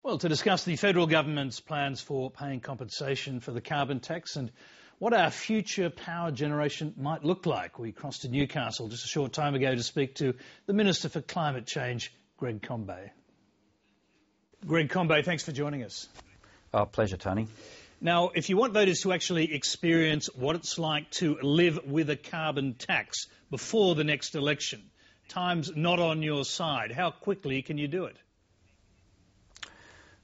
Well, to discuss the federal government's plans for paying compensation for the carbon tax and what our future power generation might look like, we crossed to Newcastle just a short time ago to speak to the Minister for Climate Change, Greg Combet. Greg Combet, thanks for joining us. Pleasure, Tony. Now, if you want voters to actually experience what it's like to live with a carbon tax before the next election, time's not on your side. How quickly can you do it?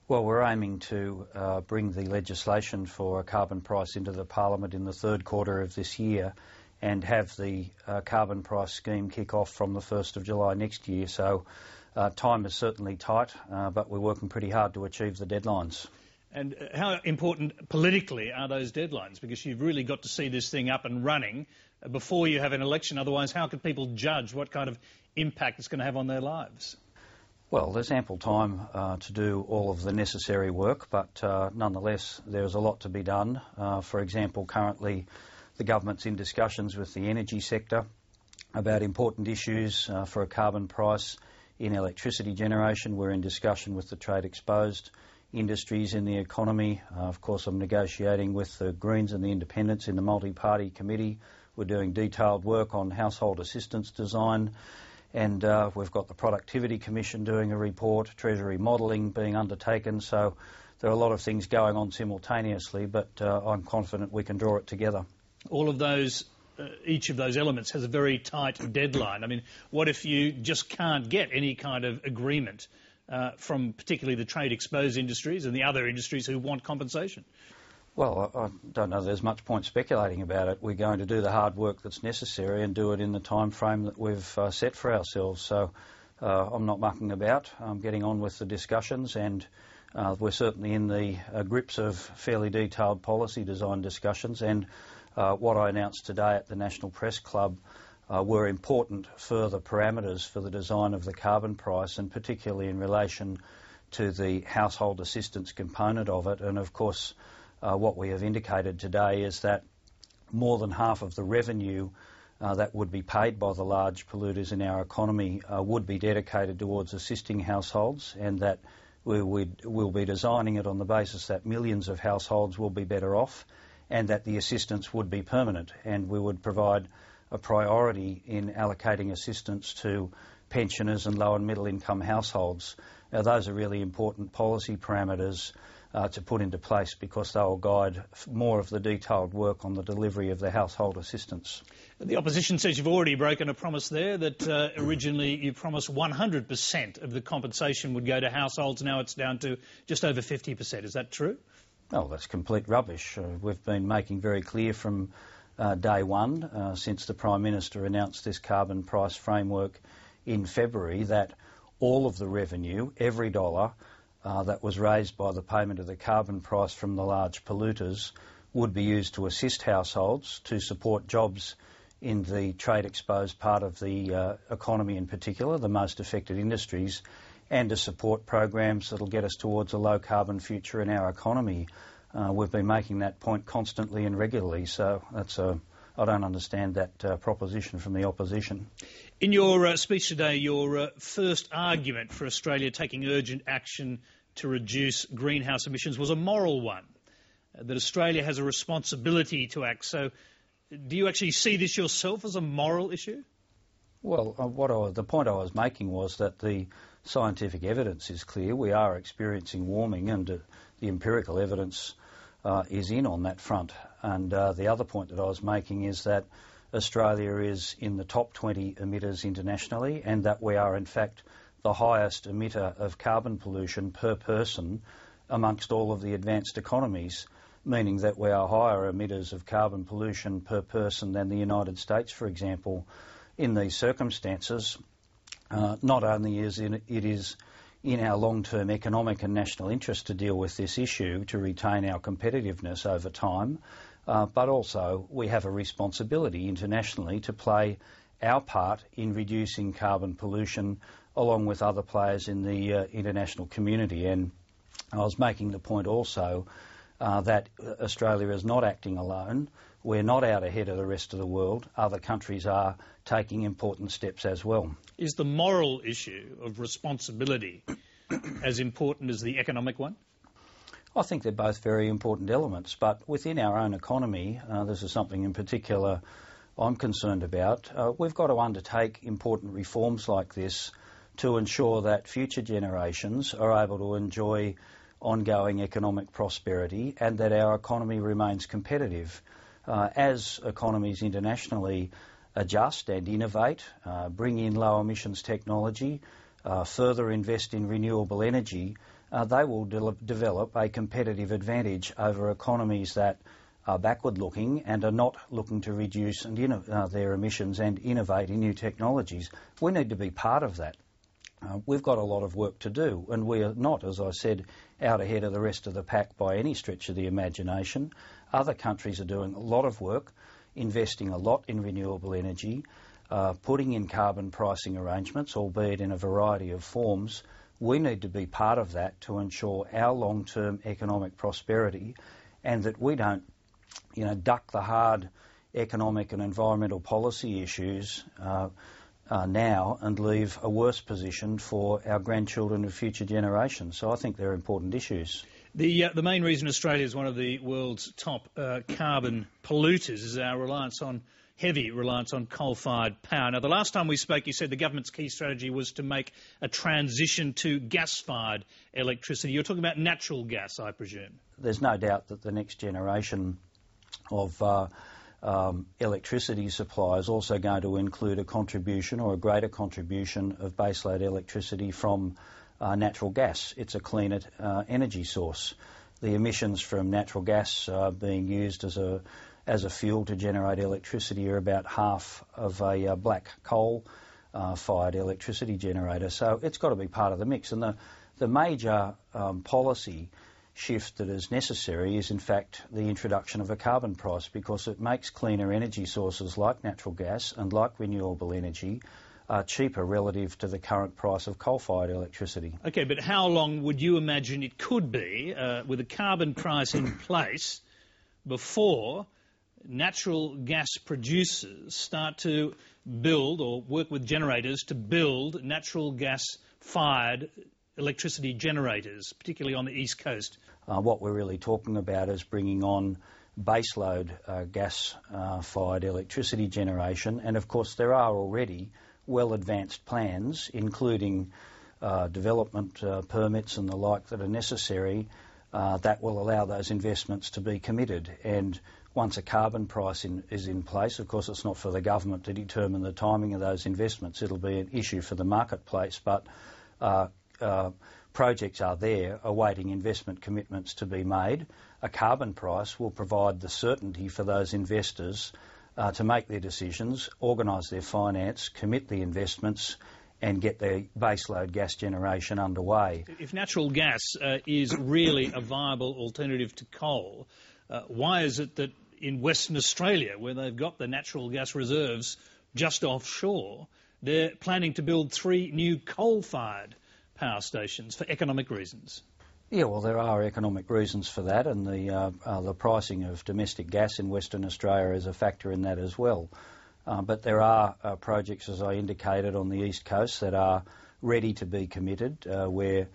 Well, we're aiming to bring the legislation for a carbon price into the Parliament in the third quarter of this year and have the carbon price scheme kick off from the 1st of July next year. So time is certainly tight, but we're working pretty hard to achieve the deadlines. And how important politically are those deadlines? Because you've really got to see this thing up and running before you have an election. Otherwise, how can people judge what kind of impact it's going to have on their lives? Well, there's ample time to do all of the necessary work, but nonetheless, there's a lot to be done. For example, currently the government's in discussions with the energy sector about important issues for a carbon price in electricity generation. We're in discussion with the trade-exposed industries in the economy. Of course, I'm negotiating with the Greens and the Independents in the multi-party committee. We're doing detailed work on household assistance design. And we've got the Productivity Commission doing a report, Treasury modelling being undertaken. So there are a lot of things going on simultaneously, but I'm confident we can draw it together. All of those, each of those elements has a very tight deadline. I mean, what if you just can't get any kind of agreement from particularly the trade-exposed industries and the other industries who want compensation? Well, I don't know there's much point speculating about it. We're going to do the hard work that's necessary and do it in the time frame that we've set for ourselves. So I'm not mucking about. I'm getting on with the discussions, and we're certainly in the grips of fairly detailed policy design discussions. And what I announced today at the National Press Club were important further parameters for the design of the carbon price, and particularly in relation to the household assistance component of it. And of course, what we have indicated today is that more than half of the revenue that would be paid by the large polluters in our economy would be dedicated towards assisting households, and that we'll be designing it on the basis that millions of households will be better off and that the assistance would be permanent, and we would provide a priority in allocating assistance to pensioners and low and middle income households. Now, those are really important policy parameters to put into place because they will guide more of the detailed work on the delivery of the household assistance. The opposition says you've already broken a promise there, that originally you promised 100% of the compensation would go to households. Now it's down to just over 50%. Is that true? Oh, that's complete rubbish. We've been making very clear from day one, since the Prime Minister announced this carbon price framework in February, that all of the revenue, every dollar, that was raised by the payment of the carbon price from the large polluters would be used to assist households, to support jobs in the trade-exposed part of the economy in particular, the most affected industries, and to support programs that will get us towards a low-carbon future in our economy. We've been making that point constantly and regularly, so I don't understand that proposition from the opposition. In your speech today, your first argument for Australia taking urgent action to reduce greenhouse emissions was a moral one, that Australia has a responsibility to act. So do you actually see this yourself as a moral issue? Well, the point I was making was that the scientific evidence is clear. We are experiencing warming, and the empirical evidence is in on that front. And the other point that I was making is that Australia is in the top 20 emitters internationally, and that we are in fact the highest emitter of carbon pollution per person amongst all of the advanced economies, meaning that we are higher emitters of carbon pollution per person than the United States, for example. In these circumstances, not only is it is in our long-term economic and national interest to deal with this issue, to retain our competitiveness over time, but also we have a responsibility internationally to play our part in reducing carbon pollution along with other players in the international community. And I was making the point also that Australia is not acting alone. We're not out ahead of the rest of the world. Other countries are taking important steps as well. Is the moral issue of responsibility as important as the economic one? I think they're both very important elements, but within our own economy, this is something in particular I'm concerned about. We've got to undertake important reforms like this to ensure that future generations are able to enjoy ongoing economic prosperity and that our economy remains competitive. As economies internationally adjust and innovate, bring in low emissions technology, further invest in renewable energy, they will develop a competitive advantage over economies that are backward-looking and are not looking to reduce their emissions and innovate in new technologies. We need to be part of that. We've got a lot of work to do, and we are not, as I said, out ahead of the rest of the pack by any stretch of the imagination. Other countries are doing a lot of work, investing a lot in renewable energy, putting in carbon pricing arrangements, albeit in a variety of forms. We need to be part of that to ensure our long-term economic prosperity and that we don't, duck the hard economic and environmental policy issues now and leave a worse position for our grandchildren and future generations. So I think they're important issues. The main reason Australia is one of the world's top carbon polluters is our heavy reliance on coal-fired power. Now, the last time we spoke, you said the government's key strategy was to make a transition to gas-fired electricity. You're talking about natural gas, I presume. There's no doubt that the next generation of electricity supply is also going to include a contribution or a greater contribution of baseload electricity from natural gas. It's a cleaner energy source. The emissions from natural gas being used as a fuel to generate electricity are about half of a black coal fired electricity generator. So it's got to be part of the mix. And the major policy shift that is necessary is in fact the introduction of a carbon price, because it makes cleaner energy sources like natural gas and like renewable energy cheaper relative to the current price of coal-fired electricity. Okay, but how long would you imagine it could be with a carbon price in place before natural gas producers start to build or work with generators to build natural gas-fired electricity generators, particularly on the East Coast? What we're really talking about is bringing on baseload gas-fired electricity generation, and of course there are already well-advanced plans, including development permits and the like that are necessary, that will allow those investments to be committed. And once a carbon price is in place, of course it's not for the government to determine the timing of those investments, it'll be an issue for the marketplace, but projects are there awaiting investment commitments to be made. A carbon price will provide the certainty for those investors to make their decisions, organise their finance, commit the investments and get their baseload gas generation underway. If natural gas is really a viable alternative to coal, why is it that in Western Australia, where they've got the natural gas reserves just offshore, they're planning to build 3 new coal-fired power stations for economic reasons? Yeah, well, there are economic reasons for that, and the pricing of domestic gas in Western Australia is a factor in that as well. But there are projects, as I indicated, on the East Coast that are ready to be committed, where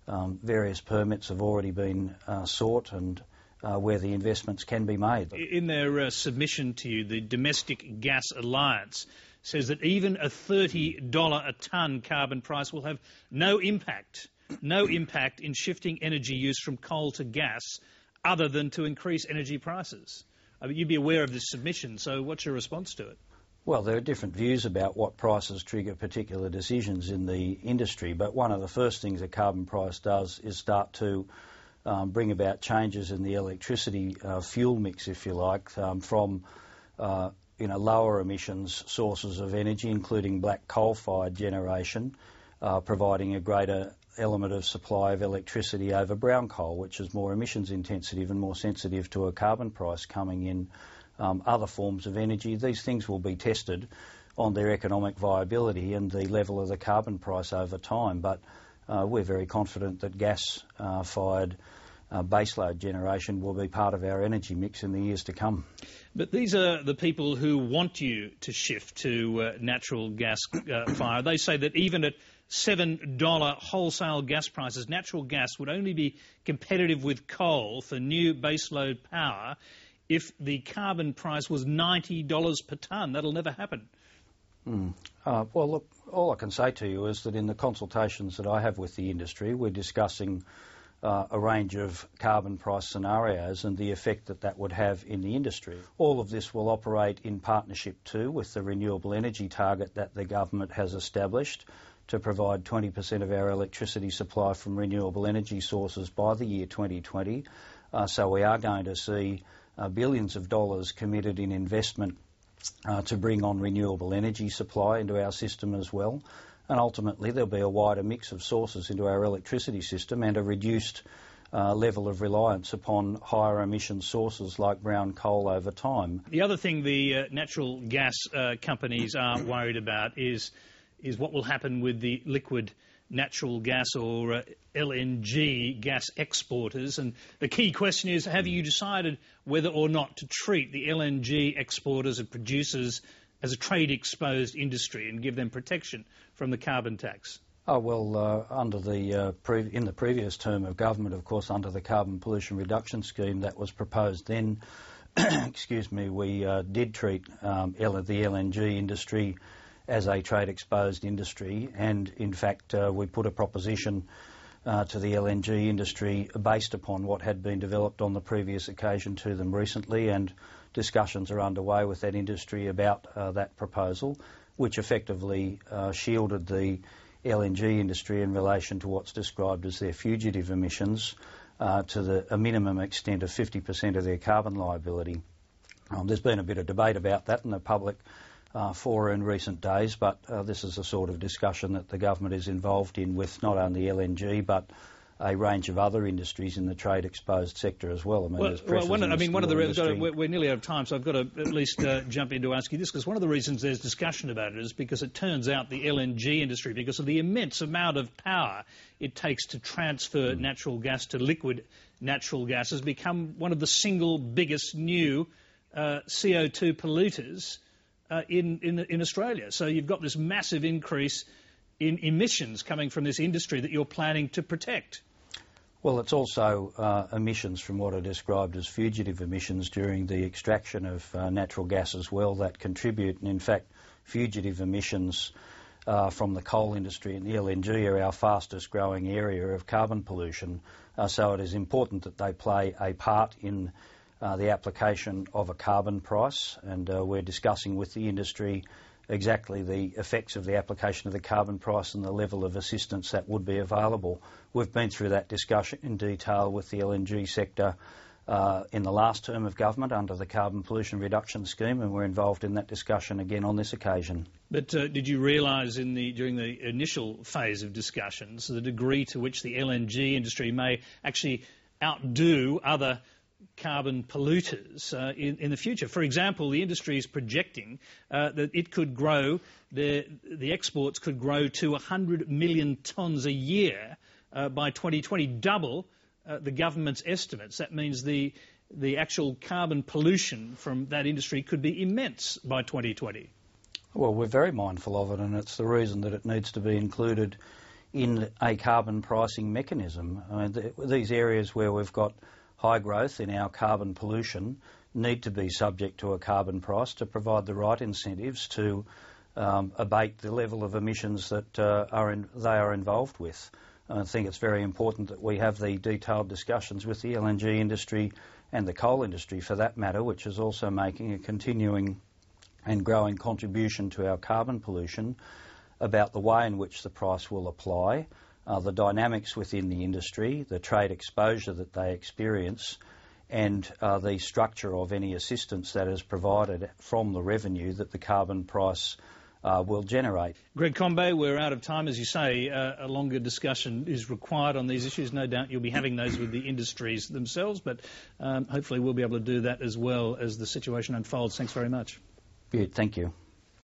various permits have already been sought and where the investments can be made. In their submission to you, the Domestic Gas Alliance says that even a $30 a tonne carbon price will have no impact in shifting energy use from coal to gas other than to increase energy prices. I mean, you'd be aware of this submission, so what's your response to it? Well, there are different views about what prices trigger particular decisions in the industry, but one of the first things a carbon price does is start to bring about changes in the electricity fuel mix, if you like, from lower emissions sources of energy, including black coal-fired generation, providing a greater element of supply of electricity over brown coal, which is more emissions intensive and more sensitive to a carbon price coming in. Other forms of energy, these things will be tested on their economic viability and the level of the carbon price over time, but we're very confident that gas-fired baseload generation will be part of our energy mix in the years to come. But these are the people who want you to shift to natural gas fire. They say that even at $7 wholesale gas prices, natural gas would only be competitive with coal for new baseload power if the carbon price was $90 per tonne. That'll never happen. Well, look, all I can say to you is that in the consultations that I have with the industry, we're discussing a range of carbon price scenarios and the effect that that would have in the industry. All of this will operate in partnership too with the renewable energy target that the government has established to provide 20% of our electricity supply from renewable energy sources by the year 2020. So we are going to see billions of dollars committed in investment to bring on renewable energy supply into our system as well. And ultimately there'll be a wider mix of sources into our electricity system and a reduced level of reliance upon higher emission sources like brown coal over time. The other thing the natural gas companies are worried about is what will happen with the liquid natural gas or LNG gas exporters. And the key question is, have you decided whether or not to treat the LNG exporters and producers as a trade-exposed industry and give them protection from the carbon tax? Oh, well, under in the previous term of government, of course, under the carbon pollution reduction scheme that was proposed then, excuse me, we did treat the LNG industry as a trade-exposed industry, and in fact we put a proposition to the LNG industry based upon what had been developed on the previous occasion to them recently, and discussions are underway with that industry about that proposal, which effectively shielded the LNG industry in relation to what's described as their fugitive emissions to a minimum extent of 50% of their carbon liability. There's been a bit of debate about that in the public fora in recent days, but this is the sort of discussion that the government is involved in with not only LNG but a range of other industries in the trade-exposed sector as well. We're nearly out of time, so I've got to at least jump in to ask you this, because one of the reasons there's discussion about it is because it turns out the LNG industry, because of the immense amount of power it takes to transfer natural gas to liquid natural gas, has become one of the single biggest new CO2 polluters in Australia. So you've got this massive increase in emissions coming from this industry that you're planning to protect. Well, it's also emissions from what are described as fugitive emissions during the extraction of natural gas as well that contribute. And in fact, fugitive emissions from the coal industry and the LNG are our fastest growing area of carbon pollution. So it is important that they play a part in the application of a carbon price, and we're discussing with the industry exactly the effects of the application of the carbon price and the level of assistance that would be available. We've been through that discussion in detail with the LNG sector in the last term of government under the carbon pollution reduction scheme, and we're involved in that discussion again on this occasion. But did you realise during the initial phase of discussions the degree to which the LNG industry may actually outdo other carbon polluters in the future? For example, the industry is projecting that it could grow, the exports could grow to 100 million tonnes a year by 2020, double the government's estimates. That means the actual carbon pollution from that industry could be immense by 2020. Well, we're very mindful of it, and it's the reason that it needs to be included in a carbon pricing mechanism. I mean, these areas where we've got high growth in our carbon pollution need to be subject to a carbon price to provide the right incentives to abate the level of emissions that they are involved with. I think it's very important that we have the detailed discussions with the LNG industry and the coal industry for that matter, which is also making a continuing and growing contribution to our carbon pollution, about the way in which the price will apply, the dynamics within the industry, the trade exposure that they experience, and the structure of any assistance that is provided from the revenue that the carbon price will generate. Greg Combet, we're out of time. As you say, a longer discussion is required on these issues. No doubt you'll be having those with the industries themselves, but hopefully we'll be able to do that as well as the situation unfolds. Thanks very much. Good, thank you.